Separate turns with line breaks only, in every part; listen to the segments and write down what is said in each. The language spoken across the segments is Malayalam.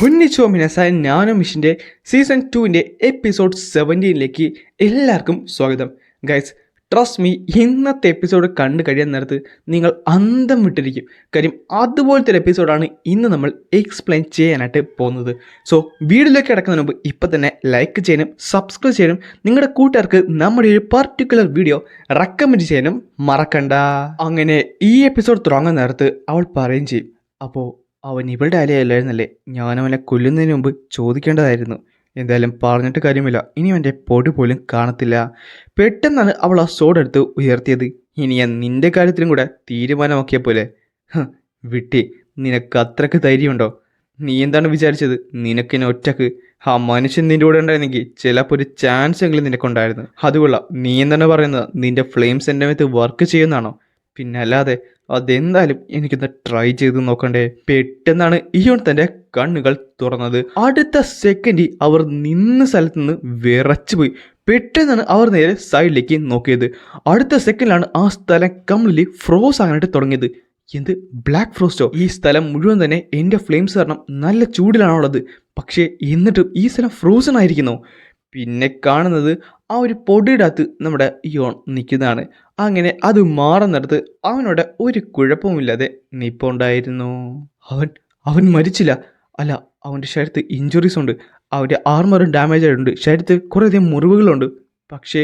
കൊന്നിച്ചോ മിനസായ നാനോ മിഷൻ്റെ സീസൺ 2ൻ്റെ എപ്പിസോഡ് 17ലേക്ക് എല്ലാവർക്കും സ്വാഗതം. ഗൈസ്, ട്രസ്റ്റ് മീ, ഇന്നത്തെ എപ്പിസോഡ് കണ്ടു കഴിയാൻ നേരത്ത് നിങ്ങൾ അന്തം വിട്ടിരിക്കും. കാര്യം അതുപോലത്തെ ഒരു എപ്പിസോഡാണ് ഇന്ന് നമ്മൾ എക്സ്പ്ലെയിൻ ചെയ്യാനായിട്ട് പോകുന്നത്. സോ വീഡിയോയിലേക്ക് കിടക്കുന്നതിന് മുമ്പ് ഇപ്പം തന്നെ ലൈക്ക് ചെയ്യാനും സബ്സ്ക്രൈബ് ചെയ്യാനും നിങ്ങളുടെ കൂട്ടുകാർക്ക് നമ്മുടെ ഒരു പർട്ടിക്കുലർ വീഡിയോ റെക്കമെൻഡ് ചെയ്യാനും മറക്കണ്ട. അങ്ങനെ ഈ എപ്പിസോഡ് തുടങ്ങുന്ന നേരത്ത് അവൾ പറയുകയും ചെയ്യും, അപ്പോൾ അവൻ ഇവളുടെ അലയല്ലായിരുന്നല്ലേ, ഞാനവനെ കൊല്ലുന്നതിന് മുമ്പ് ചോദിക്കേണ്ടതായിരുന്നു. എന്തായാലും പറഞ്ഞിട്ട് കാര്യമില്ല, ഇനി അവൻ്റെ പൊടി പോലും കാണത്തില്ല. പെട്ടെന്നാണ് അവൾ ആ സോഡ് എടുത്ത് ഉയർത്തിയത്. ഇനി ഞാൻ നിന്റെ കാര്യത്തിലും കൂടെ തീരുമാനമാക്കിയ പോലെ. വിട്ടി, നിനക്ക് അത്രക്ക് ധൈര്യമുണ്ടോ? നീ എന്താണ് വിചാരിച്ചത്? നിനക്കിനെ ഒറ്റക്ക് ആ മനുഷ്യൻ നിന്റെ കൂടെ ഉണ്ടായിരുന്നെങ്കിൽ ചിലപ്പോൾ ഒരു ചാൻസ് എങ്കിലും നിനക്കുണ്ടായിരുന്നു. അതുകൊള്ളാം. നീ എന്താണ് പറയുന്നത്? നിന്റെ ഫ്ലെയിം സെൻറ്റമേത്ത് വർക്ക് ചെയ്യുന്നതാണോ? പിന്നല്ലാതെ അതെന്തായാലും എനിക്കൊന്ന് ട്രൈ ചെയ്ത് നോക്കണ്ടേ. പെട്ടെന്നാണ് ഇയോൺ തൻ്റെ കണ്ണുകൾ തുറന്നത്. അടുത്ത സെക്കൻഡിൽ അവർ നിന്ന സ്ഥലത്ത് നിന്ന് വിറച്ചുപോയി. പെട്ടെന്നാണ് അവർ നേരെ സൈഡിലേക്ക് നോക്കിയത്. അടുത്ത സെക്കൻഡിലാണ് ആ സ്ഥലം കംപ്ലീറ്റ്ലി ഫ്രോസ് ആകാനായിട്ട് തുടങ്ങിയത്. എന്ത് ബ്ലാക്ക് ഫ്രോസ്റ്റോ? ഈ സ്ഥലം മുഴുവൻ തന്നെ എൻ്റെ ഫ്ലെയിംസ് കാരണം നല്ല ചൂടിലാണുള്ളത്. പക്ഷേ എന്നിട്ടും ഈ സ്ഥലം ഫ്രോസൺ ആയിരിക്കുന്നു. പിന്നെ കാണുന്നത് ആ ഒരു പൊടിയുടെ അകത്ത് നമ്മുടെ ഇയോൺ നിൽക്കുന്നതാണ്. അങ്ങനെ അത് മാറുന്നിടത്ത് അവനോട് ഒരു കുഴപ്പമില്ലാതെ നിൽപ്പുണ്ടായിരുന്നു. അവൻ മരിച്ചില്ല. അല്ല, അവൻ്റെ ശരീരത്ത് ഇഞ്ചുറീസ് ഉണ്ട്. അവൻ്റെ ആർമറും ഡാമേജ് ആയിട്ടുണ്ട്. ശരീരത്ത് കുറേയധികം മുറിവുകളുണ്ട്. പക്ഷേ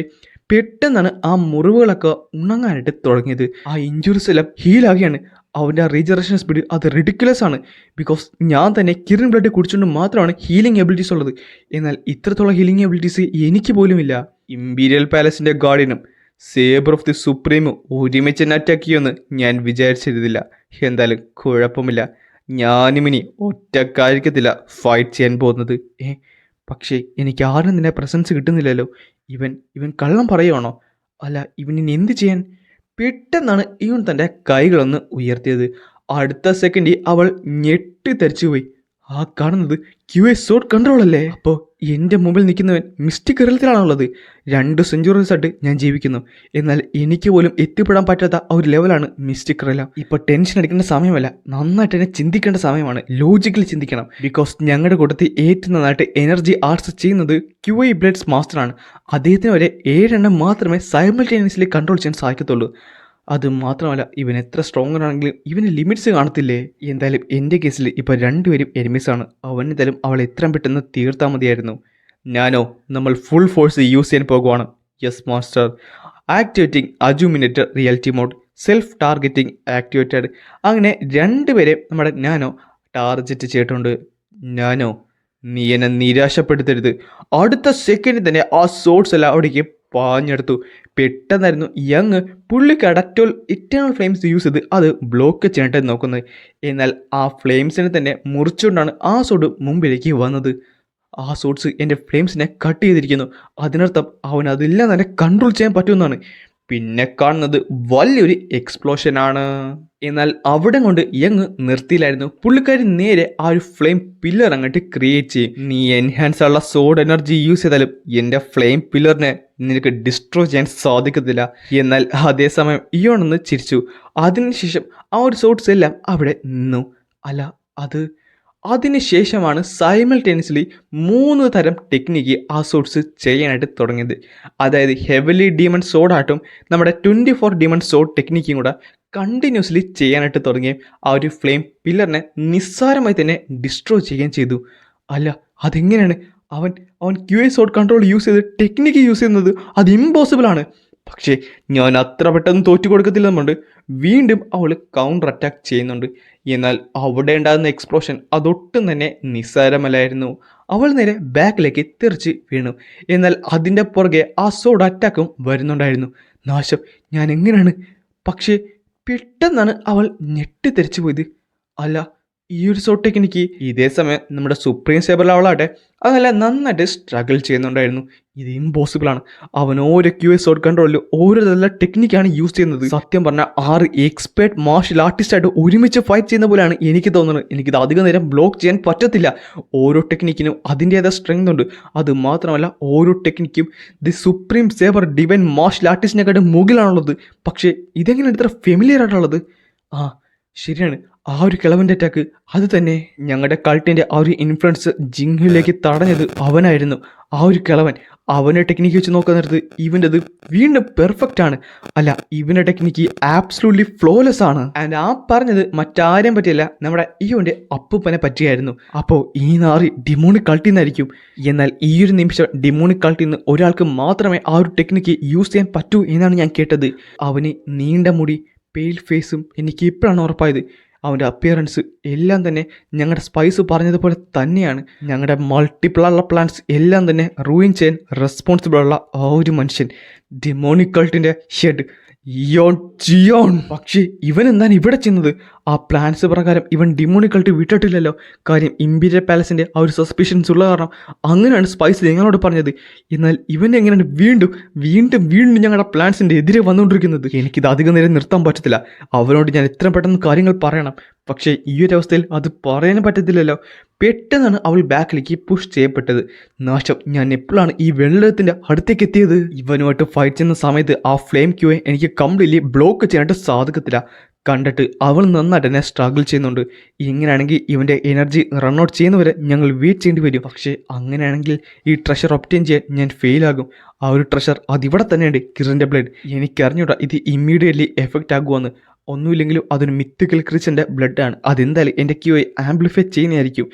പെട്ടെന്നാണ് ആ മുറിവുകളൊക്കെ ഉണങ്ങാനായിട്ട് തുടങ്ങിയത്. ആ ഇഞ്ചുറീസ് എല്ലാം ഹീലാകുകയാണ്. അവൻ്റെ ആ റീജനറേഷൻ സ്പീഡ് അത് റിഡിക്കുലസ് ആണ്. ബിക്കോസ് ഞാൻ തന്നെ കിറിൻ ബ്ലഡ് കുടിച്ചുകൊണ്ട് മാത്രമാണ് ഹീലിംഗ് എബിലിറ്റീസ് ഉള്ളത്. എന്നാൽ ഇത്രത്തോളം ഹീലിംഗ് എബിലിറ്റീസ് എനിക്ക് പോലുമില്ല. ഇമ്പീരിയൽ പാലസിൻ്റെ ഗാർഡിയനും സേബർ ഓഫ് ദി സുപ്രീമും ഒരുമിച്ച് തന്നെ അറ്റാക്ക് ചെയ്യുമെന്ന് ഞാൻ വിചാരിച്ചിരുന്നില്ല. എന്തായാലും കുഴപ്പമില്ല, ഞാനുമിനി ഒറ്റക്കായിരിക്കത്തില്ല ഫൈറ്റ് ചെയ്യാൻ പോകുന്നത്. പക്ഷേ എനിക്ക് ആരും നിന്നെ പ്രസൻസ് കിട്ടുന്നില്ലല്ലോ. ഇവൻ കള്ളം പറയുവാണോ? അല്ല, ഇവനിനി എന്ത് ചെയ്യാൻ? പെട്ടെന്നാണ് ഇവൻ തൻ്റെ കൈകളൊന്ന് ഉയർത്തിയത്. അടുത്ത സെക്കൻഡിൽ അവൾ ഞെട്ടിത്തെറിച്ചുപോയി. ആ കാണുന്നത് QA സോഡ് കൺട്രോൾ അല്ലേ? അപ്പോൾ എൻ്റെ മുമ്പിൽ നിൽക്കുന്നവൻ മിസ്റ്റിക് കേരളത്തിലാണുള്ളത്. 2 സെഞ്ചുറീസ് ആയിട്ട് ഞാൻ ജീവിക്കുന്നു. എന്നാൽ എനിക്ക് പോലും എത്തിപ്പെടാൻ പറ്റാത്ത ആ ഒരു ലെവലാണ് മിസ്റ്റിക് കേരള. ഇപ്പോൾ ടെൻഷൻ അടിക്കേണ്ട സമയമല്ല, നന്നായിട്ട് തന്നെ ചിന്തിക്കേണ്ട സമയമാണ്. ലോജിക്കലി ചിന്തിക്കണം. ബിക്കോസ് ഞങ്ങളുടെ കൂട്ടത്തിൽ ഏറ്റവും നന്നായിട്ട് എനർജി ആർട്സ് ചെയ്യുന്നത് QA ബ്ലഡ്സ് മാസ്റ്ററാണ്. അദ്ദേഹത്തിന് വരെ 7 എണ്ണം മാത്രമേ സൈമൾട്ടേനിയസ്ലി കൺട്രോൾ ചെയ്യാൻ സാധിക്കത്തുള്ളൂ. അത് മാത്രമല്ല, ഇവൻ എത്ര സ്ട്രോങ്ങർ ആണെങ്കിലും ഇവന് ലിമിറ്റ്സ് കാണത്തില്ലേ? എന്തായാലും എൻ്റെ കേസിൽ ഇപ്പോൾ 2 പേരും എനിമീസാണ്. അവനെന്തായാലും അവൾ എത്രയും പെട്ടെന്ന് തീർത്താൽ മതിയായിരുന്നു. ഞാനോ, നമ്മൾ ഫുൾ ഫോഴ്സ് യൂസ് ചെയ്യാൻ പോകുവാണ്. Yes master. ആക്ടിവേറ്റിംഗ് അജുമിനേറ്റർ reality mode, self targeting activated. അങ്ങനെ 2 പേരെ നമ്മുടെ നാനോ ടാർഗറ്റ് ചെയ്തിട്ടുണ്ട്. നാനോ, നീ എന്നെ നിരാശപ്പെടുത്തരുത്. അടുത്ത സെക്കൻഡിൽ തന്നെ ആ സോഡ്സ് എല്ലാം അവിടേക്ക് പാഞ്ഞെടുത്തു. പെട്ടെന്നായിരുന്നു യങ് പുള്ളിക്ക് ഇറ്റേണൽ ഫ്ലെയിംസ് യൂസ് ചെയ്ത് അത് ബ്ലോക്ക് ചെയ്യാനായിട്ട് നോക്കുന്നത്. എന്നാൽ ആ ഫ്ലെയിംസിനെ തന്നെ മുറിച്ചുകൊണ്ടാണ് ആ സോഡ് മുമ്പിലേക്ക് വന്നത്. ആ സോഡ്സ് എൻ്റെ ഫ്ലെയിംസിനെ കട്ട് ചെയ്തിരിക്കുന്നു. അതിനർത്ഥം അവൻ അതെല്ലാം തന്നെ കൺട്രോൾ ചെയ്യാൻ പറ്റുമെന്നാണ്. പിന്നെ കാണുന്നത് വലിയൊരു എക്സ്പ്ലോഷനാണ്. എന്നാൽ അവിടെ കൊണ്ട് യങ് നിർത്തിയില്ലായിരുന്നു. പുള്ളിക്കാരി നേരെ ആ ഒരു ഫ്ലെയിം പില്ലർ അങ്ങോട്ട് ക്രിയേറ്റ് ചെയ്യും. നീ എൻഹാൻസ് ഉള്ള സോഡ് എനർജി യൂസ് ചെയ്താലും എൻ്റെ ഫ്ലെയിം പില്ലറിനെ നിനക്ക് ഡിസ്ട്രോയ് ചെയ്യാൻ സാധിക്കത്തില്ല. എന്നാൽ അതേസമയം ഇയോണൊന്ന് ചിരിച്ചു. അതിനുശേഷം ആ ഒരു സോഡ്സ് എല്ലാം അവിടെ നിന്നു. അല്ല, അതിനുശേഷമാണ് സൈമൾട്ടേനിയസ്ലി 3 തരം ടെക്നിക്ക് ആ സോഡ്സ് ചെയ്യാനായിട്ട് തുടങ്ങിയത്. അതായത് ഹെവലി ഡീമൺ സോഡായിട്ടും നമ്മുടെ 24 ഡീമൺ സോഡ് ടെക്നിക്കും കൂടെ കണ്ടിന്യൂസ്ലി ചെയ്യാനായിട്ട് തുടങ്ങുകയും ആ ഒരു ഫ്ലെയിം പില്ലറിനെ നിസ്സാരമായി തന്നെ ഡിസ്ട്രോയ് ചെയ്യുകയും ചെയ്തു. അല്ല, അതെങ്ങനെയാണ്? അവൻ QA സോഡ് കൺട്രോൾ യൂസ് ചെയ്ത് ടെക്നിക്ക് യൂസ് ചെയ്യുന്നത് അത് ഇമ്പോസിബിളാണ്. പക്ഷേ ഞാൻ അത്ര പെട്ടെന്ന് തോറ്റു കൊടുക്കത്തില്ലെന്നുണ്ട്. വീണ്ടും അവൾ കൗണ്ടർ അറ്റാക്ക് ചെയ്യുന്നുണ്ട്. എന്നാൽ അവിടെ ഉണ്ടാകുന്ന എക്സ്പ്ലോഷൻ അതൊട്ടും തന്നെ നിസ്സാരമല്ലായിരുന്നു. അവൾ നേരെ ബാക്കിലേക്ക് തെറിച്ച് വീണു. എന്നാൽ അതിൻ്റെ പുറകെ ആ സോഡ് അറ്റാക്കും വരുന്നുണ്ടായിരുന്നു. നാശം, ഞാൻ എങ്ങനെയാണ്? പക്ഷേ പെട്ടെന്നാണ് അവൾ ഞെട്ടിത്തെറിച്ചു പോയത്. അല്ല, ഈ ഒരു സോഡ് ടെക്നിക്ക് ഇതേ സമയം നമ്മുടെ സുപ്രീം സേബർ അവളാട്ടെ അതല്ല നന്നായിട്ട് സ്ട്രഗിൾ ചെയ്യുന്നുണ്ടായിരുന്നു. ഇത് ഇമ്പോസിബിളാണ്. അവൻ ഓരോ QA സോഡ് കൺട്രോളിൽ ഓരോ നല്ല ടെക്നിക്കാണ് യൂസ് ചെയ്യുന്നത്. സത്യം പറഞ്ഞാൽ 6 എക്സ്പേർട്ട് മാർഷൽ ആർട്ടിസ്റ്റായിട്ട് ഒരുമിച്ച് ഫൈറ്റ് ചെയ്യുന്ന പോലെയാണ് എനിക്ക് തോന്നുന്നത്. എനിക്കിത് അധികം നേരം ബ്ലോക്ക് ചെയ്യാൻ പറ്റത്തില്ല. ഓരോ ടെക്നിക്കിനും അതിൻ്റേതായ സ്ട്രെങ്ത് ഉണ്ട്. അത് മാത്രമല്ല ഓരോ ടെക്നിക്കും the supreme saber divine martial ആർട്ടിസ്റ്റിനെക്കാട്ടും മുകളിലാണുള്ളത്. പക്ഷേ ഇതെങ്ങനെയാണ് ഇത്ര ഫെമിലിയർ ആയിട്ടുള്ളത്? ശരിയാണ്, ആ ഒരു കിളവൻ്റെ അറ്റാക്ക് അത് തന്നെ ഞങ്ങളുടെ കൾട്ടിൻ്റെ ആ ഒരു ഇൻഫ്ലുവൻസ് ജിങ്ങിലേക്ക് തടഞ്ഞത് അവനായിരുന്നു. ആ ഒരു കിളവൻ അവൻ്റെ ടെക്നിക്ക് വെച്ച് നോക്കാൻ നേരത്ത് ഇവൻ്റെത് വീണ്ടും പെർഫെക്റ്റ് ആണ്. അല്ല, ഇവൻ്റെ ടെക്നിക്ക് ആബ്സലൂട്ട്ലി ഫ്ലോലെസ് ആണ്. ആൻഡ് ആ പറഞ്ഞത് മറ്റാരെയും പറ്റിയല്ല, നമ്മുടെ ഇവൻ്റെ അപ്പൂപ്പനെ പറ്റിയായിരുന്നു. അപ്പോൾ ഈ നാറി ഡിമോണിക് കൾട്ടിൽ നിന്നായിരിക്കും. എന്നാൽ ഈ ഒരു നിമിഷം ഡിമോണിക് കൾട്ടിൽ നിന്ന് ഒരാൾക്ക് മാത്രമേ ആ ഒരു ടെക്നിക്ക് യൂസ് ചെയ്യാൻ പറ്റൂ എന്നാണ് ഞാൻ കേട്ടത്. അവന് നീണ്ട മുടി, പെയിൽ ഫേസും എനിക്ക് ഇപ്പോഴാണ് ഉറപ്പായത്. അവൻ്റെ അപ്പിയറൻസ് എല്ലാം തന്നെ ഞങ്ങളുടെ സ്പൈസ് പറഞ്ഞതുപോലെ തന്നെയാണ്. ഞങ്ങളുടെ മൾട്ടിപ്പിളുള്ള പ്ലാൻസ് എല്ലാം തന്നെ റൂയിൻ ചെയ്യാൻ റെസ്പോൺസിബിളുള്ള ആ ഒരു മനുഷ്യൻ, ഡിമോണിക് കൾട്ടിൻ്റെ ഹെഡ് ജിയോൺ. പക്ഷേ ഇവൻ എന്താണ് ഇവിടെ ചെയ്യുന്നത്? ആ പ്ലാൻസ് പ്രകാരം ഇവൻ ഡിമോണിക് കൾട്ട് വിട്ടിട്ടില്ലല്ലോ. കാര്യം ഇമ്പീരിയൽ പാലസിൻ്റെ ആ ഒരു സസ്പിഷൻസ് ഉള്ള കാരണം അങ്ങനെയാണ് സ്പൈസ് ഞങ്ങളോട് പറഞ്ഞത്. എന്നാൽ ഇവൻ എങ്ങനെയാണ് വീണ്ടും വീണ്ടും വീണ്ടും ഞങ്ങളുടെ പ്ലാൻസിൻ്റെ എതിരെ വന്നുകൊണ്ടിരിക്കുന്നത്? എനിക്കിത് അധികം നേരം നിർത്താൻ പറ്റത്തില്ല. അവനോട് ഞാൻ എത്രയും പെട്ടെന്ന് കാര്യങ്ങൾ പറയണം. പക്ഷേ ഈ ഒരു അവസ്ഥയിൽ അത് പറയാനും പറ്റത്തില്ലല്ലോ. പെട്ടെന്നാണ് അവൾ ബാക്കിലേക്ക് പുഷ് ചെയ്യപ്പെട്ടത്. നാശം, ഞാൻ എപ്പോഴാണ് ഈ വെള്ളത്തിൻ്റെ അടുത്തേക്ക് എത്തിയത്? ഇവനുമായിട്ട് ഫൈറ്റ് ചെയ്യുന്ന സമയത്ത് ആ ഫ്ലെയിം ക്യൂയെ എനിക്ക് കംപ്ലീറ്റ്ലി ബ്ലോക്ക് ചെയ്യാനായിട്ട് സാധിക്കത്തില്ല. കണ്ടിട്ട് അവൾ നന്നായിട്ട് തന്നെ സ്ട്രഗിൾ ചെയ്യുന്നുണ്ട്. ഇങ്ങനെയാണെങ്കിൽ ഇവൻ്റെ എനർജി റൺ ഔട്ട് ചെയ്യുന്നവരെ ഞങ്ങൾ വെയിറ്റ് ചെയ്യേണ്ടി വരും. പക്ഷേ അങ്ങനെയാണെങ്കിൽ ഈ ട്രഷർ ഒബ്റ്റെയിൻ ചെയ്യാൻ ഞാൻ ഫെയിലാകും. ആ ഒരു ട്രഷർ അതിവിടെ തന്നെയുണ്ട്, കിറിൻ്റെ ബ്ലഡ്. എനിക്കറിഞ്ഞൂടാ ഇത് ഇമ്മീഡിയറ്റ്ലി എഫക്റ്റ് ആകുമെന്ന്. ഒന്നുമില്ലെങ്കിലും അതൊരു മിത്തിക്കൽ ക്രീച്ചറിൻ്റെ ബ്ലഡാണ്. അതെന്തായാലും എൻ്റെ ക്യൂയെ ആംപ്ലിഫൈ ചെയ്യുന്നതായിരിക്കും.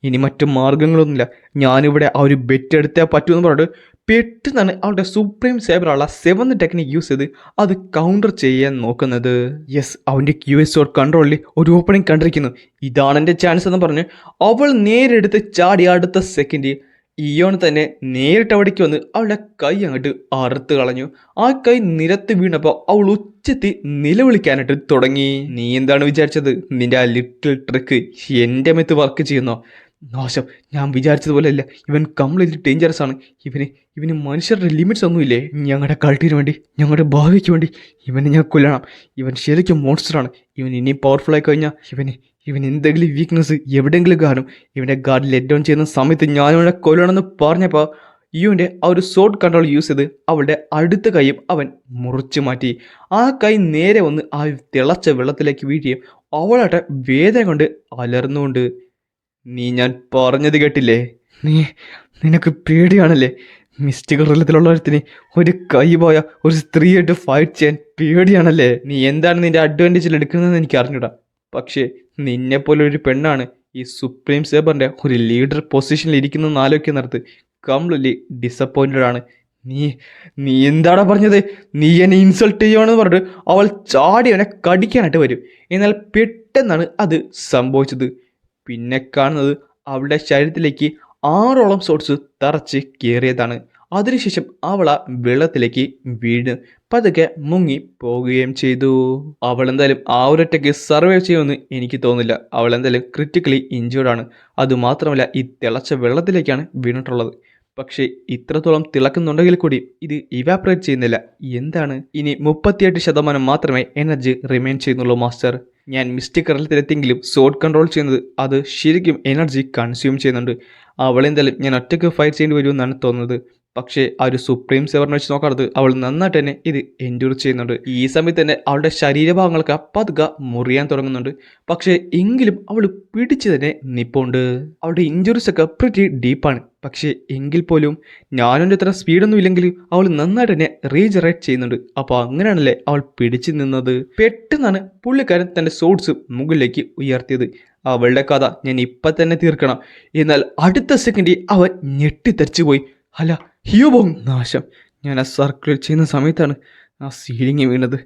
ഇനി മറ്റു മാർഗ്ഗങ്ങളൊന്നുമില്ല. ഞാനിവിടെ ആ ഒരു ബെറ്റ് എടുത്താൽ പറ്റുമെന്ന് പറഞ്ഞിട്ട് പെട്ടെന്നാണ് അവളുടെ സുപ്രീം സേബറുള്ള 7th ടെക്നിക്ക് യൂസ് ചെയ്ത് അത് കൗണ്ടർ ചെയ്യാൻ നോക്കുന്നത്. യെസ്, അവൻ്റെ QS കൺട്രോളിൽ ഒരു ഓപ്പണിംഗ് കണ്ടിരിക്കുന്നു. ഇതാണ് എൻ്റെ ചാൻസ് എന്ന് പറഞ്ഞ് അവൾ നേരെടുത്ത് ചാടി അടുത്ത സെക്കൻഡ് ഇയോൺ തന്നെ നേരിട്ട് അവിടേക്ക് വന്ന് അവളുടെ കൈ അങ്ങോട്ട് അറുത്ത് കളഞ്ഞു. ആ കൈ നിലത്ത് വീണപ്പോൾ അവൾ ഉച്ചത്തി നിലവിളിക്കാനായിട്ട് തുടങ്ങി. നീ എന്താണ് വിചാരിച്ചത്? നിന്റെ ആ ലിറ്റിൽ ട്രിക്ക് എൻ്റെ മെത്ത് വർക്ക് ചെയ്യുന്നോ? നാശം, ഞാൻ വിചാരിച്ചതുപോലെ അല്ല. ഇവൻ കംപ്ലീറ്റ്ലി ഡേഞ്ചറസ് ആണ്. ഇവന് മനുഷ്യരുടെ ലിമിറ്റ്സ് ഒന്നുമില്ലേ? ഞങ്ങളുടെ കൾട്ടിന് വേണ്ടി, ഞങ്ങളുടെ ഭാവിക്ക് വേണ്ടി ഇവനെ ഞാൻ കൊല്ലണം. ഇവൻ ശരിക്കും മോൺസ്റ്ററാണ്. ഇവൻ ഇനി പവർഫുള്ളായി കഴിഞ്ഞാൽ ഇവൻ എന്തെങ്കിലും വീക്ക്നെസ് എവിടെയെങ്കിലും കാണും. ഇവൻ്റെ ഗാർഡ് ലെറ്റ് ഡൗൺ ചെയ്യുന്ന സമയത്ത് ഞാനിവനെ കൊല്ലണമെന്ന് പറഞ്ഞപ്പോൾ ഇവൻ്റെ ആ ഒരു സോഡ് കൺട്രോൾ യൂസ് ചെയ്ത് അവളുടെ അടുത്ത കൈയും അവൻ മുറിച്ചു മാറ്റി. ആ കൈ നേരെ വന്ന് ആ തിളച്ച വെള്ളത്തിലേക്ക് വീഴുകയും അവളാട്ടെ വേദന കൊണ്ട് അലർന്നുകൊണ്ട്, നീ ഞാൻ പറഞ്ഞത് കേട്ടില്ലേ? നിനക്ക് പേടിയാണല്ലേ? മിസ്റ്റിക് റിലത്തിലുള്ളവരത്തിന് ഒരു കൈ പോയ ഒരു സ്ത്രീയായിട്ട് ഫൈറ്റ് ചെയ്യാൻ പേടിയാണല്ലേ? നീ എന്താണ് നിന്റെ അഡ്വാൻറ്റേജിൽ എടുക്കുന്നതെന്ന് എനിക്ക് അറിഞ്ഞൂടാ. പക്ഷേ നിന്നെപ്പോലെ ഒരു പെണ്ണാണ് ഈ സുപ്രീം സേബറിൻ്റെ ഒരു ലീഡർ പൊസിഷനിൽ ഇരിക്കുന്നതെന്ന് ആലോചിക്കാൻ നേരത്ത് കംപ്ലീറ്റ്ലി ഡിസപ്പോയിൻറ്റഡ് ആണ്. നീ എന്താടാ പറഞ്ഞത്? നീ എന്നെ ഇൻസൾട്ട് ചെയ്യുവാണെന്ന് പറഞ്ഞിട്ട് അവൾ ചാടി അവനെ കടിക്കാനായിട്ട് വരും. എന്നാൽ പെട്ടെന്നാണ് അത് സംഭവിച്ചത്. പിന്നെ കാണുന്നത് അവളുടെ ശരീരത്തിലേക്ക് 6ഓളം ഷോട്ട്സ് തറച്ച് കയറിയതാണ്. അതിനുശേഷം അവൾ ആ വെള്ളത്തിലേക്ക് വീണ് പതുക്കെ മുങ്ങി പോവുകയും ചെയ്തു. അവൾ എന്തായാലും ആ ഒരൊറ്റയ്ക്ക് സർവൈവ് ചെയ്യുമെന്ന് എനിക്ക് തോന്നുന്നില്ല. അവൾ എന്തായാലും ക്രിറ്റിക്കലി ഇഞ്ചേർഡ് ആണ്. അതുമാത്രമല്ല ഈ തിളച്ച വെള്ളത്തിലേക്കാണ് വീണിട്ടുള്ളത്. പക്ഷേ ഇത്രത്തോളം തിളക്കുന്നുണ്ടെങ്കിൽ കൂടി ഇത് ഇവാപ്പറേറ്റ് ചെയ്യുന്നില്ല. എന്താണ്? ഇനി 38% മാത്രമേ എനർജി റിമെയിൻ ചെയ്യുന്നുള്ളൂ മാസ്റ്റർ. ഞാൻ മിസ്റ്റിക് റിലത്തിലെത്തിയെങ്കിലും സോഡ് കൺട്രോൾ ചെയ്യുന്നത് അത് ശരിക്കും എനർജി കൺസ്യൂം ചെയ്യുന്നുണ്ട്. അവളെന്തായാലും ഞാൻ ഒറ്റയ്ക്ക് ഫൈറ്റ് ചെയ്യേണ്ടി വരുമെന്നാണ് തോന്നുന്നത്. പക്ഷേ ആ ഒരു സുപ്രീം സെവറിനെ വെച്ച് നോക്കാത്തത് അവൾ നന്നായിട്ട് തന്നെ ഇത് എൻഡ്യൂർ ചെയ്യുന്നുണ്ട്. ഈ സമയത്ത് തന്നെ അവളുടെ ശരീരഭാഗങ്ങളൊക്കെ പതുക്കെ മുറിയാൻ തുടങ്ങുന്നുണ്ട്. പക്ഷേ എങ്കിലും അവൾ പിടിച്ച് തന്നെ നിപ്പുണ്ട്. അവളുടെ ഇഞ്ചുറീസ് ഒക്കെ പ്രിറ്റി ഡീപ്പാണ്. പക്ഷേ എങ്കിൽ പോലും ഞാനൊരു അത്ര സ്പീഡൊന്നും ഇല്ലെങ്കിലും അവൾ നന്നായിട്ട് തന്നെ റീജറേറ്റ് ചെയ്യുന്നുണ്ട്. അപ്പോൾ അങ്ങനെയാണല്ലേ അവൾ പിടിച്ചു നിന്നത്. പെട്ടെന്നാണ് പുള്ളിക്കാരൻ തൻ്റെ സോഡ്സ് മുകളിലേക്ക് ഉയർത്തിയത്. അവളുടെ കഥ ഞാൻ ഇപ്പം തന്നെ തീർക്കണം. എന്നാൽ അടുത്ത സെക്കൻഡിൽ അവൻ ഞെട്ടിത്തെറിച്ചു പോയി. അല്ല, ഹിയോബോങ്! നാശം, ഞാൻ ആ സർക്കുലേറ്റ് ചെയ്യുന്ന സമയത്താണ് ആ സീലിംഗ് വീണത്.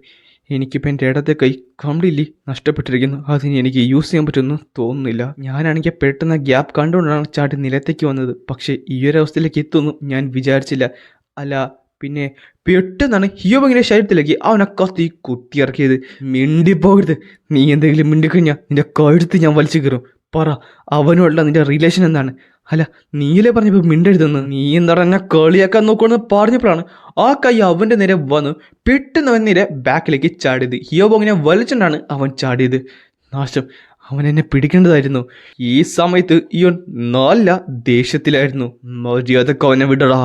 എനിക്കിപ്പോൾ എൻ്റെ ഇടത്തെ കൈ കംപ്ലീറ്റ്ലി നഷ്ടപ്പെട്ടിരിക്കുന്നു. അതിന് എനിക്ക് യൂസ് ചെയ്യാൻ പറ്റുമെന്ന് തോന്നുന്നില്ല. ഞാനാണെങ്കിൽ പെട്ടെന്ന് ഗ്യാപ്പ് കണ്ടുകൊണ്ടാണ് ചാട്ടി നിലത്തേക്ക് വന്നത്. പക്ഷേ ഈ ഒരു അവസ്ഥയിലേക്ക് എത്തുമെന്നും ഞാൻ വിചാരിച്ചില്ല. അല്ല, പിന്നെ പെട്ടെന്നാണ് ഹിയോബോങ്ങിൻ്റെ ശരീരത്തിലേക്ക് അവനെ കത്തി കുത്തിയിറക്കിയത്. മിണ്ടിപ്പോകരുത്. നീ എന്തെങ്കിലും മിണ്ടിക്കഴിഞ്ഞാൽ നിൻ്റെ കഴുത്ത് ഞാൻ വലിച്ചു കയറും. പറ, അവനുമുള്ള നിൻ്റെ റിലേഷൻ എന്താണ്? അല്ല, നീയല്ലേ പറഞ്ഞപ്പോൾ മിണ്ടരുതെന്ന്. നീ എന്താണ് എന്നെ കളിയാക്കാൻ നോക്കുമെന്ന് പറഞ്ഞപ്പോഴാണ് ആ കൈ അവൻ്റെ നേരെ വന്ന് പെട്ടെന്ന് അവൻ നേരെ ബാക്കിലേക്ക് ചാടിയത്. ഹിയോബോങ്ങിനെ വലിച്ചുകൊണ്ടാണ് അവൻ ചാടിയത്. നാശം, അവൻ എന്നെ പിടിക്കേണ്ടതായിരുന്നു. ഈ സമയത്ത് ഇവൻ നല്ല ദേഷ്യത്തിലായിരുന്നു. മര്യാദക്ക് അവനെ വിടടാ.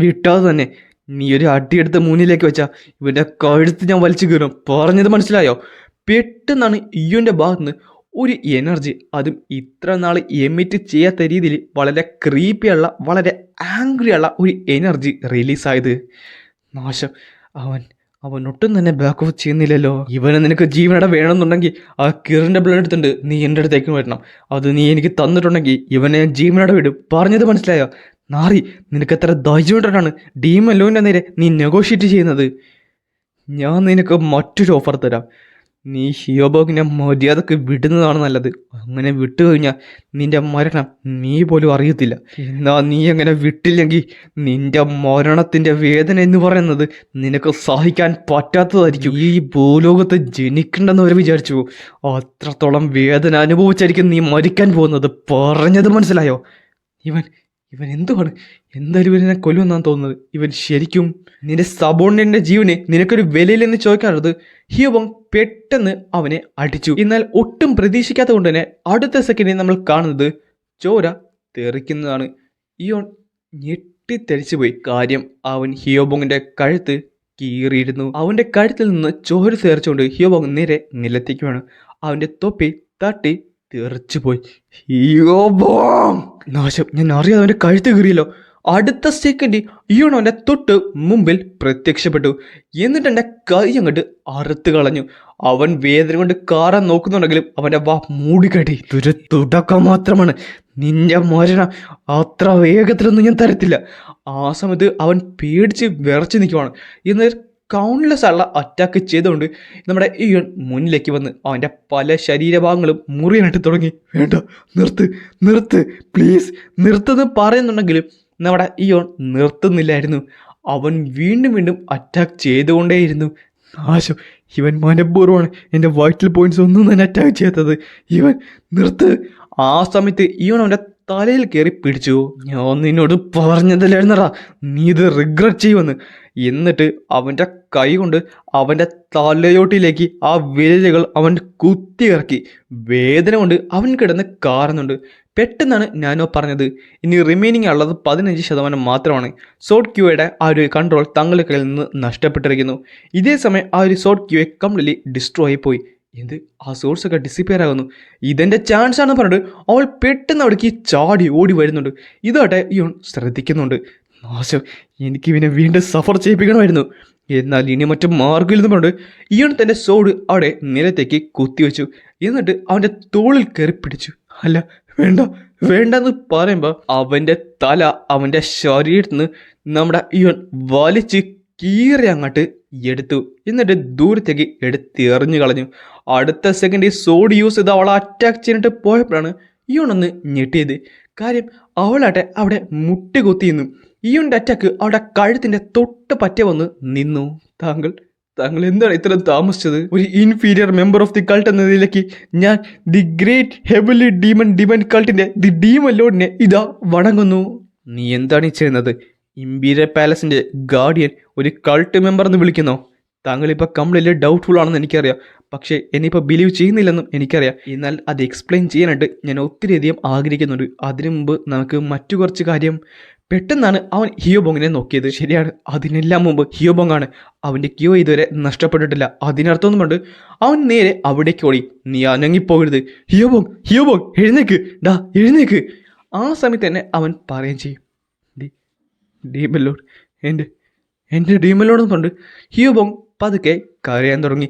വിട്ടാതെ തന്നെ. നീ ഒരു അടിയെടുത്ത് മുന്നിലേക്ക് വെച്ചാൽ ഇവൻ്റെ കഴുത്ത് ഞാൻ വലിച്ചു കയറും. പറഞ്ഞത് മനസ്സിലായോ? പെട്ടെന്നാണ് ഇയോൻ്റെ ഭാഗത്തുനിന്ന് ഒരു എനർജി, അതും ഇത്ര നാൾ എമിറ്റ് ചെയ്യാത്ത രീതിയിൽ വളരെ ക്രീപ്പിയുള്ള വളരെ ആംഗ്രിയുള്ള ഒരു എനർജി റിലീസായത്. നാശം, അവൻ അവൻ ഒട്ടും തന്നെ ബാക്ക് ഓഫ് ചെയ്യുന്നില്ലല്ലോ. ഇവനെ നിനക്ക് ജീവനട വേണമെന്നുണ്ടെങ്കിൽ ആ കിറിൻ്റെ ബ്ലഡ് എടുത്തുണ്ട് നീ എൻ്റെ അടുത്തേക്ക് വരണം. അത് നീ എനിക്ക് തന്നിട്ടുണ്ടെങ്കിൽ ഇവനെ ജീവനട വിടും. പറഞ്ഞത് മനസ്സിലായോ? നാറി, നിനക്ക് എത്ര ധൈര്യമായിട്ടാണ് ഡീമൻ ലോണിൻ്റെ നേരെ നീ നെഗോഷിയേറ്റ് ചെയ്യുന്നത്? ഞാൻ നിനക്ക് മറ്റൊരു ഓഫർ തരാം. നീ ഹിയോബോഗിനെ മര്യാദക്ക് വിടുന്നതാണ് നല്ലത്. അങ്ങനെ വിട്ടുകഴിഞ്ഞാൽ നിന്റെ മരണം നീ പോലും അറിയത്തില്ല. എന്നാ നീ അങ്ങനെ വിട്ടില്ലെങ്കിൽ നിന്റെ മരണത്തിൻ്റെ വേദന എന്ന് പറയുന്നത് നിനക്ക് സഹിക്കാൻ പറ്റാത്തതായിരിക്കും. ഈ ഭൂലോകത്ത് ജനിക്കണ്ടെന്ന് വിചാരിച്ചു അത്രത്തോളം വേദന അനുഭവിച്ചായിരിക്കും നീ മരിക്കാൻ പോകുന്നത്. പറഞ്ഞത് മനസ്സിലായോ? ഇവൻ ഇവൻ എന്തുവാണ്? എന്തായാലും ഇവനെ കൊല്ലുമെന്നാണ് തോന്നുന്നത്. ഇവൻ ശരിക്കും നിന്റെ സബോർഡിനേറ്റിന്റെ ജീവന് നിനക്കൊരു വിലയില്ലെന്ന് ചോദിക്കാറുള്ളത്. ഹിയോബോങ് പെട്ടെന്ന് അവനെ അടിച്ചു. എന്നാൽ ഒട്ടും പ്രതീക്ഷിക്കാത്ത കൊണ്ട് തന്നെ അടുത്ത സെക്കൻഡിൽ നമ്മൾ കാണുന്നത് ചോര തെറിക്കുന്നതാണ്. ഇയോൺ ഞെട്ടിത്തെറിച്ചു പോയി. കാര്യം അവൻ ഹിയോബോങ്ങിന്റെ കഴുത്ത് കീറിയിരുന്നു. അവന്റെ കഴുത്തിൽ നിന്ന് ചോര തെറിച്ചുകൊണ്ട് ഹിയോബോങ് നേരെ നിലത്തേക്കുമാണ്. അവന്റെ തൊപ്പി തട്ടി തെറിച്ചുപോയി. ഹിയോബോങ്! നാശം, ഞാൻ അറിയാതെ അവന്റെ കഴുത്ത് കീറിയല്ലോ. അടുത്ത സെക്കൻഡ് ഇയോൺ അവൻ്റെ തൊട്ട് മുമ്പിൽ പ്രത്യക്ഷപ്പെട്ടു. എന്നിട്ട് എൻ്റെ കൈ അങ്ങോട്ട് അറുത്ത് കളഞ്ഞു. അവൻ വേദന കൊണ്ട് കാറാൻ നോക്കുന്നുണ്ടെങ്കിലും അവൻ്റെ വാ മൂടിക്കട്ടി. ഇതൊരു തുടക്കം മാത്രമാണ്. നിന്റെ മരണം അത്ര വേഗത്തിലൊന്നും ഞാൻ തരത്തില്ല. ആ സമയത്ത് അവൻ പേടിച്ച് വിറച്ച് നിൽക്കുവാണ്. എന്നിട്ട് കൗണ്ട്ലെസ് ആയുള്ള അറ്റാക്ക് ചെയ്തുകൊണ്ട് നമ്മുടെ ഇയോൺ മുന്നിലേക്ക് വന്ന് അവൻ്റെ പല ശരീരഭാഗങ്ങളും മുറിയാനായിട്ട് തുടങ്ങി. വേണ്ട, നിർത്ത് നിർത്ത് പ്ലീസ് നിർത്തുന്ന് പറയുന്നുണ്ടെങ്കിലും നമ്മുടെ ഇയോൺ നിർത്തുന്നില്ലായിരുന്നു. അവൻ വീണ്ടും വീണ്ടും അറ്റാക്ക് ചെയ്തുകൊണ്ടേയിരുന്നു. നാശം, ഇവൻ മനഃപൂർവ്വമാണ് എൻ്റെ വൈറ്റൽ പോയിന്റ്സ് ഒന്നും തന്നെ അറ്റാക്ക് ചെയ്യാത്തത്. ഇവൻ നിർത്ത്. ആ സമയത്ത് ഇയോൺ അവൻ്റെ തലയിൽ കയറി പിടിച്ചു. ഞാൻ നിന്നോട് പറഞ്ഞതല്ലായിരുന്നടാ നീ ഇത് റിഗ്രറ്റ് ചെയ്യുമെന്ന്. എന്നിട്ട് അവൻ്റെ കൈ കൊണ്ട് അവൻ്റെ തലയോട്ടിലേക്ക് ആ വിരലുകൾ അവൻ കുത്തിയിറക്കി. വേദന കൊണ്ട് അവൻ കിടന്ന് കാറുന്നുണ്ട്. പെട്ടെന്നാണ് ഞാനോ പറഞ്ഞത് ഇനി റിമൈനിങ് ഉള്ളത് 15% മാത്രമാണ്. സോഡ് ക്യൂയുടെ ആ ഒരു കൺട്രോൾ തങ്ങളുടെ കയ്യിൽ നിന്ന് നഷ്ടപ്പെട്ടിരിക്കുന്നു. ഇതേ സമയം ആ ഒരു സോഡ് ക്യൂയെ കംപ്ലീറ്റ്ലി ഡിസ്ട്രോയ് ആയിപ്പോയി. എന്ത്, ആ സോഴ്സൊക്കെ ഡിസിപ്പിയർ ആകുന്നു. ഇതെൻ്റെ ചാൻസ് ആണെന്ന് പറഞ്ഞിട്ട് അവൾ പെട്ടെന്ന് അവിടേക്ക് ചാടി ഓടി വരുന്നുണ്ട്. ഇതാട്ടെ ഇയോൺ ശ്രദ്ധിക്കുന്നുണ്ട്. നാശം, എനിക്കിവനെ വീണ്ടും സഫർ ചെയ്യിപ്പിക്കണമായിരുന്നു. എന്നാൽ ഇനി മറ്റു മാർഗമില്ലെന്ന് പറഞ്ഞിട്ട് ഇയോൺ തൻ്റെ സോഡ് അവിടെ നിലത്തേക്ക് കുത്തിവെച്ചു. എന്നിട്ട് അവൻ്റെ തോളിൽ കയറി പിടിച്ചു. അല്ല, വേണ്ട വേണ്ടെന്ന് പറയുമ്പോൾ അവൻ്റെ തല അവൻ്റെ ശരീരത്തിൽ നിന്ന് നമ്മുടെ ഇയോൺ വലിച്ച് കീറി അങ്ങോട്ട് എടുത്തു. എന്നിട്ട് ദൂരത്തേക്ക് എടുത്തെറിഞ്ഞു കളഞ്ഞു. അടുത്ത സെക്കൻഡ് സോഡ് യൂസ് ചെയ്ത് അവളെ അറ്റാക്ക് ചെയ്തിട്ട് പോയപ്പോഴാണ് ഇയോൺ ഒന്ന് ഞെട്ടിയത്. കാര്യം അവളാട്ടെ അവിടെ മുട്ടുകുത്തി നിന്നു. ഇയോണിൻ്റെ അറ്റാക്ക് അവിടെ കഴുത്തിൻ്റെ തൊട്ട് പറ്റ വന്ന് നിന്നു. താങ്കൾ എന്താണ് ഇത്ര താമസിച്ചത്? ഒരു inferior member of the cult എന്ന നിലയ്ക്ക് ഞാൻ the great heavenly demon divine കൾട്ടിൻ്റെ ദി ഡീമൻ ലോഡിനെ ഇതാ വണങ്ങുന്നു. നീ എന്താണ് ഈ ചെയ്യുന്നത്? ഇമ്പീരിയൽ പാലസിൻ്റെ ഗാർഡിയൻ ഒരു കൾട്ട് മെമ്പർ എന്ന് വിളിക്കുന്നോ? താങ്കളിപ്പോൾ കംപ്ലീറ്റ്ലി ഡൗട്ട്ഫുൾ ആണെന്ന് എനിക്കറിയാം. പക്ഷേ എന്നിപ്പോൾ ബിലീവ് ചെയ്യുന്നില്ലെന്നും എനിക്കറിയാം. എന്നാൽ അത് എക്സ്പ്ലെയിൻ ചെയ്യാനായിട്ട് ഞാൻ ഒത്തിരിയധികം ആഗ്രഹിക്കുന്നുണ്ട്. അതിനു മുമ്പ് നമുക്ക് മറ്റു കുറച്ച് കാര്യം. പെട്ടെന്നാണ് അവൻ ഹിയോബോങ്ങിനെ നോക്കിയത്. ശരിയാണ്, അതിനെല്ലാം മുമ്പ് ഹിയോബോങ്ങാണ്. അവൻ്റെ ക്യൂ ഇതുവരെ നഷ്ടപ്പെട്ടിട്ടില്ല. അതിനർത്ഥമൊന്നും കൊണ്ട് അവൻ നേരെ അവിടേക്ക് ഓടി. നീ അനങ്ങിപ്പോകരുത്. ഹിയോബോങ് എഴുന്നേക്ക്, എഴുന്നേക്ക്. ആ സമയത്ത് തന്നെ അവൻ പറയുകയും ചെയ്യും, ഡീമലോഡ് എൻ്റെ ഡീമലോഡെന്ന് പറഞ്ഞിട്ട് ഹിയോബോങ് പതുക്കെ കരയാൻ തുടങ്ങി.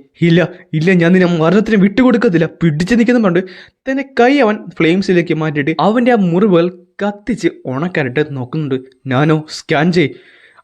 ഇല്ല ഞാൻ നിന്നെ മരണത്തിന് വിട്ടുകൊടുക്കത്തില്ല, പിടിച്ചു നിൽക്കുന്ന പണ്ട് തന്നെ കൈ അവൻ ഫ്ലെയിംസിലേക്ക് മാറ്റിയിട്ട് അവൻ്റെ ആ മുറിവുകൾ കത്തിച്ച് ഉണക്കാനായിട്ട് നോക്കുന്നുണ്ട്. ഞാനോ സ്കാൻ ചെയ്.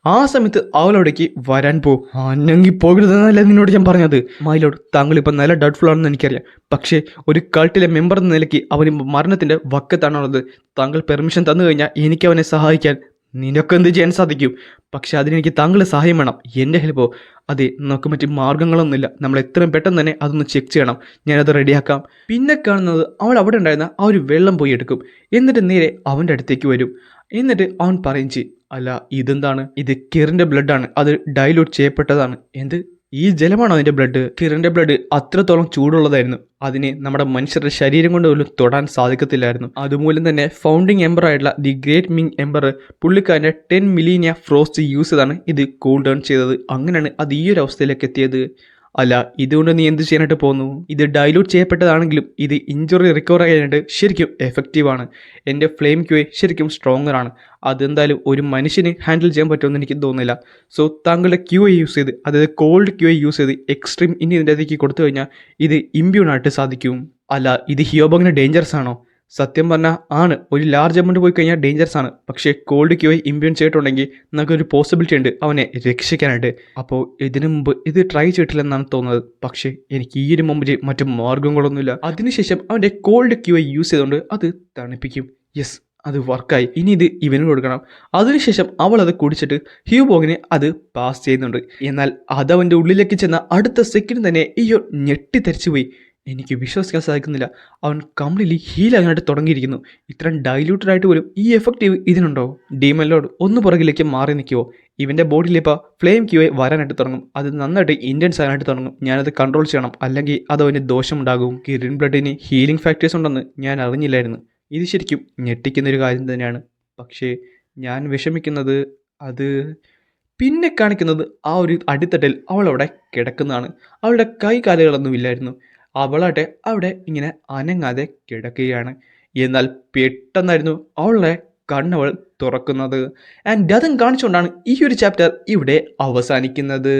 ആ സമയത്ത് അവളവിടേക്ക് വരാൻ പോകും. അനങ്ങി പോകരുതെന്നല്ല നിന്നോട് ഞാൻ പറഞ്ഞത്. മൈലോഡ്, താങ്കളിപ്പോൾ നല്ല ഡൗട്ട്ഫുൾ ആണെന്ന് എനിക്കറിയാം. പക്ഷേ ഒരു കൾട്ടിലെ മെമ്പർ എന്ന നിലയ്ക്ക് അവന് മരണത്തിൻ്റെ വക്കത്താണുള്ളത്. താങ്കൾ പെർമിഷൻ തന്നു കഴിഞ്ഞാൽ എനിക്ക് അവനെ സഹായിക്കാൻ നിനക്ക് എന്ത് ചെയ്യാൻ സാധിക്കും? പക്ഷെ അതിനെനിക്ക് താങ്കളുടെ സഹായം വേണം, എൻ്റെ ഹെൽപ്പോ. അതെ, നമുക്ക് മറ്റ് മാർഗ്ഗങ്ങളൊന്നുമില്ല. നമ്മൾ എത്രയും പെട്ടെന്ന് തന്നെ അതൊന്ന് ചെക്ക് ചെയ്യണം. ഞാനത് റെഡിയാക്കാം. പിന്നെ കാണുന്നത് അവൾ അവിടെ ഉണ്ടായിരുന്ന ആ ഒരു വെള്ളം പോയി എടുക്കും. എന്നിട്ട് നേരെ അവൻ്റെ അടുത്തേക്ക് വരും. എന്നിട്ട് അവൻ പറയും ചെയ്യും, അല്ല ഇതെന്താണ്? ഇത് കിറിൻ്റെ ബ്ലഡാണ്, അത് ഡൈലൂട്ട് ചെയ്യപ്പെട്ടതാണ്. എന്ത്, ഈ ജലമാണോ അതിൻ്റെ ബ്ലഡ്? കിറിൻ്റെ ബ്ലഡ് അത്രത്തോളം ചൂടുള്ളതായിരുന്നു. അതിനെ നമ്മുടെ മനുഷ്യരുടെ ശരീരം കൊണ്ട് പോലും തൊടാൻ സാധിക്കത്തില്ലായിരുന്നു. അതുമൂലം തന്നെ ഫൗണ്ടിങ് എംബർ ആയിട്ടുള്ള ദി ഗ്രേറ്റ് മിങ് എംബർ പുള്ളിക്കാരൻ്റെ 10 മില്ലേനിയ ഫ്രോസ്റ്റ് യൂസ് ചെയ്താണ് ഇത് കൂൾ ഡൗൺ ചെയ്തത്. അങ്ങനെയാണ് അത് ഈ ഒരു അവസ്ഥയിലേക്ക് എത്തിയത്. അല്ല ഇതുകൊണ്ട് നീ എന്ത് ചെയ്യാനായിട്ട് പോകുന്നു? ഇത് ഡൈല്യൂട്ട് ചെയ്യപ്പെട്ടതാണെങ്കിലും ഇത് ഇഞ്ചുറി റിക്കവർ ചെയ്യാനായിട്ട് ശരിക്കും എഫക്റ്റീവാണ്. എൻ്റെ ഫ്ലെയിം ക്യൂഐ ശരിക്കും സ്ട്രോങ്ങർ ആണ്. അതെന്തായാലും ഒരു മനുഷ്യന് ഹാൻഡിൽ ചെയ്യാൻ പറ്റുമെന്ന് എനിക്ക് തോന്നുന്നില്ല. സോ താങ്കളുടെ ക്യൂഐ യൂസ് ചെയ്ത്, അതായത് കോൾഡ് ക്യൂഐ യൂസ് ചെയ്ത് എക്സ്ട്രീം ഇനി ഇതിൻ്റെ അതിലേക്ക് കൊടുത്തു കഴിഞ്ഞാൽ ഇത് ഇമ്പ്യൂണായിട്ട് സാധിക്കും. അല്ല ഇത് ഹിയോബോങ്ങിന് ഡേഞ്ചറസ് ആണോ? സത്യം പറഞ്ഞാൽ ആണ്, ഒരു ലാർജ് എമൗണ്ട് പോയി കഴിഞ്ഞാൽ ഡേഞ്ചറസ് ആണ്. പക്ഷേ കോൾഡ് ക്യൂഐ ഇമ്പ്യൂൺ ചെയ്തിട്ടുണ്ടെങ്കിൽ നമുക്കൊരു പോസിബിലിറ്റി ഉണ്ട് അവനെ രക്ഷിക്കാനായിട്ട്. അപ്പോൾ ഇതിനു മുമ്പ് ഇത് ട്രൈ ചെയ്തിട്ടില്ലെന്നാണ് തോന്നുന്നത്. പക്ഷേ എനിക്ക് ഈ ഒരു മുമ്പിൽ മറ്റു മാർഗങ്ങളൊന്നുമില്ല. അതിനുശേഷം അവൻ്റെ കോൾഡ് ക്യൂഐ യൂസ് ചെയ്തുകൊണ്ട് അത് തണുപ്പിക്കും. യെസ്, അത് വർക്കായി. ഇനി ഇത് ഇവന് കൊടുക്കണം. അതിനുശേഷം അവൾ അത് കുടിച്ചിട്ട് ഹ്യൂബോങ്ങിനെ അത് പാസ് ചെയ്യുന്നുണ്ട്. എന്നാൽ അത് അവൻ്റെ ഉള്ളിലേക്ക് ചെന്ന അടുത്ത സെക്കൻഡ് തന്നെ ഇയോ ഞെട്ടിത്തെറിച്ചു പോയി. എനിക്ക് വിശ്വസിക്കാൻ സാധിക്കുന്നില്ല, അവൻ കംപ്ലീറ്റ്ലി ഹീലാകാനായിട്ട് തുടങ്ങിയിരിക്കുന്നു. ഇത്രയും ഡൈല്യൂട്ടഡ് ആയിട്ട് പോലും ഈ എഫക്റ്റീവ് ഇതിനുണ്ടോ? ഡീമൻ ലോർഡ് ഒന്ന് പുറകിലേക്ക് മാറി നിൽക്കുമോ? ഇവൻ്റെ ബോഡിയിൽ ഇപ്പോൾ ഫ്ലെയിം ക്യൂഐ വരാനായിട്ട് തുടങ്ങും. അത് നന്നായിട്ട് ഇൻറ്റൻസ് ആകാനായിട്ട് തുടങ്ങും. ഞാനത് കൺട്രോൾ ചെയ്യണം, അല്ലെങ്കിൽ അത് അവന് ദോഷമുണ്ടാകും. ഗ്രീൻ ബ്ലഡിന് ഹീലിംഗ് ഫാക്ടേഴ്സ് ഉണ്ടെന്ന് ഞാൻ അറിഞ്ഞില്ലായിരുന്നു. ഇത് ശരിക്കും ഞെട്ടിക്കുന്നൊരു കാര്യം തന്നെയാണ്. പക്ഷേ ഞാൻ വിഷമിക്കുന്നത് അത് പിന്നെ കാണിക്കുന്നത് ആ ഒരു അടിത്തട്ടിൽ അവളവിടെ കിടക്കുന്നതാണ്. അവളുടെ കൈ കാലുകളൊന്നും ഇല്ലായിരുന്നു. അവളാട്ടെ അവിടെ ഇങ്ങനെ അനങ്ങാതെ കിടക്കുകയാണ്. എന്നാൽ പെട്ടെന്നായിരുന്നു അവളുടെ കണ്ണവൾ തുറക്കുന്നത്. ആൻഡ് അതും കാണിച്ചുകൊണ്ടാണ് ഈ ഒരു ചാപ്റ്റർ ഇവിടെ അവസാനിക്കുന്നത്.